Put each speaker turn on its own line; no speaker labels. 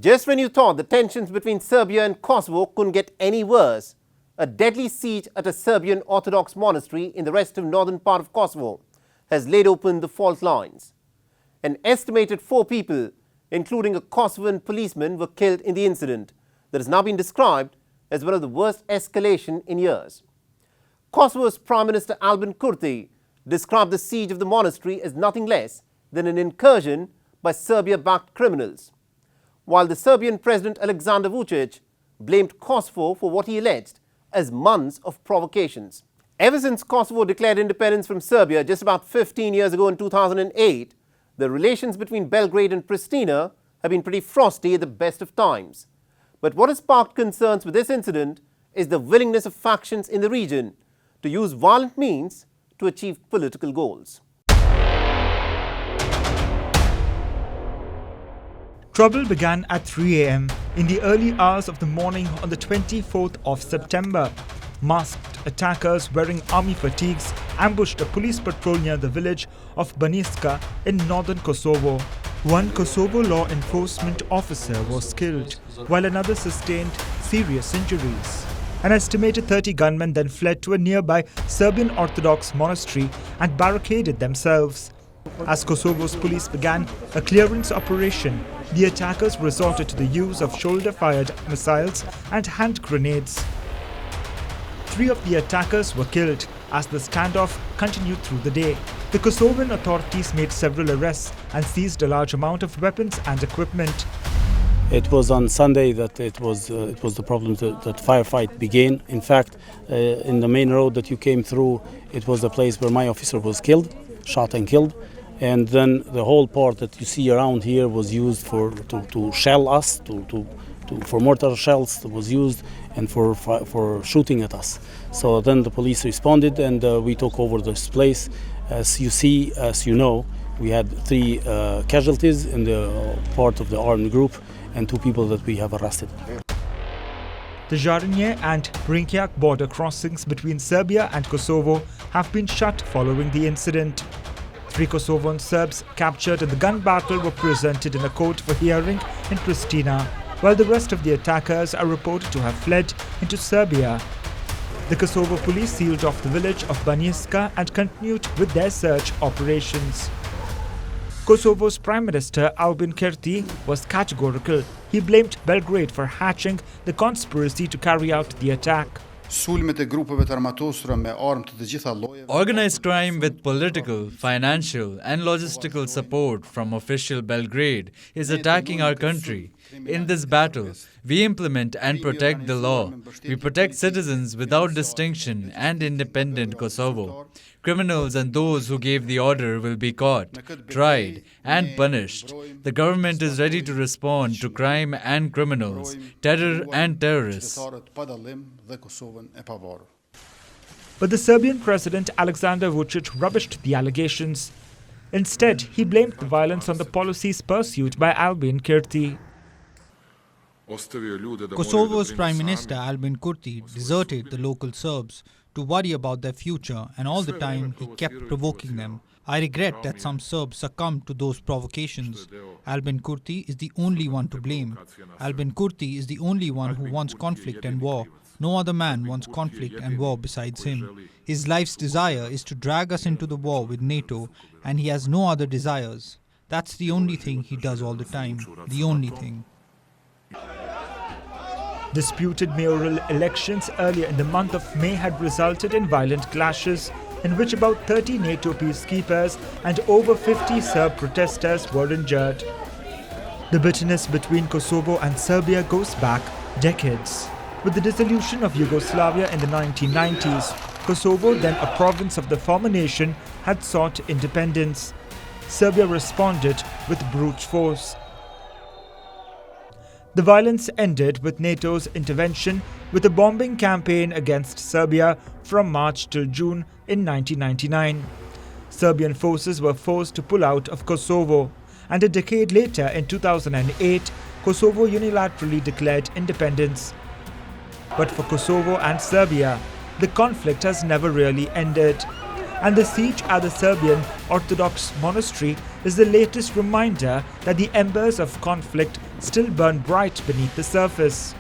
Just when you thought the tensions between Serbia and Kosovo couldn't get any worse, a deadly siege at a Serbian orthodox monastery in the restive northern part of Kosovo has laid open the fault lines. An estimated 4 people, including a Kosovan policeman, were killed in the incident that has now been described as one of the worst escalation in years. Kosovo's Prime Minister Albin Kurti described the siege of the monastery as nothing less than an incursion by Serbia-backed criminals, while the Serbian President Alexander Vucic blamed Kosovo for what he alleged as months of provocations. Ever since Kosovo declared independence from Serbia just about 15 years ago in 2008, the relations between Belgrade and Pristina have been pretty frosty at the best of times. But what has sparked concerns with this incident is the willingness of factions in the region to use violent means to achieve political goals.
Trouble began at 3 a.m. in the early hours of the morning on the 24th of September. Masked attackers wearing army fatigues ambushed a police patrol near the village of Banjiska in northern Kosovo. One Kosovo law enforcement officer was killed, while another sustained serious injuries. An estimated 30 gunmen then fled to a nearby Serbian Orthodox monastery and barricaded themselves. As Kosovo's police began a clearance operation, the attackers resorted to the use of shoulder-fired missiles and hand grenades. 3 of the attackers were killed as the standoff continued through the day. The Kosovan authorities made several arrests and seized a large amount of weapons and equipment.
It was on Sunday that it was the problem that firefight began. In fact, in the main road that you came through, it was the place where my officer was killed, shot and killed. And then the whole part that you see around here was used to shell us, for mortar shells that was used, and for shooting at us. So then the police responded, and we took over this place. As you know, we had 3 casualties in the part of the armed group and 2 people that we have arrested.
The Jarinje and Brinkjak border crossings between Serbia and Kosovo have been shut following the incident. 3 Kosovan Serbs captured in the gun battle were presented in a court for hearing in Pristina, while the rest of the attackers are reported to have fled into Serbia. The Kosovo police sealed off the village of Banjiska and continued with their search operations. Kosovo's Prime Minister Albin Kurti was categorical. He blamed Belgrade for hatching the conspiracy to carry out the attack.
Organized crime with political, financial and logistical support from official Belgrade is attacking our country. In this battle, we implement and protect the law. We protect citizens without distinction and independent Kosovo. Criminals and those who gave the order will be caught, tried and punished. The government is ready to respond to crime and criminals, terror and terrorists.
But the Serbian President Alexander Vucic rubbished the allegations. Instead, he blamed the violence on the policies pursued by Albin Kurti.
Kosovo's Prime Minister Albin Kurti deserted the local Serbs to worry about their future, and all the time he kept provoking them. I regret that some Serbs succumbed to those provocations. Albin Kurti is the only one to blame. Albin Kurti is the only one who wants conflict and war. No other man wants conflict and war besides him. His life's desire is to drag us into the war with NATO, and he has no other desires. That's the only thing he does all the time. The only thing.
Disputed mayoral elections earlier in the month of May had resulted in violent clashes in which about 30 NATO peacekeepers and over 50 Serb protesters were injured. The bitterness between Kosovo and Serbia goes back decades. With the dissolution of Yugoslavia in the 1990s, Kosovo, then a province of the former nation, had sought independence. Serbia responded with brute force. The violence ended with NATO's intervention with a bombing campaign against Serbia from March till June in 1999. Serbian forces were forced to pull out of Kosovo, and a decade later, in 2008, Kosovo unilaterally declared independence. But for Kosovo and Serbia, the conflict has never really ended. and the siege at the Serbian Orthodox monastery is the latest reminder that the embers of conflict still burn bright beneath the surface.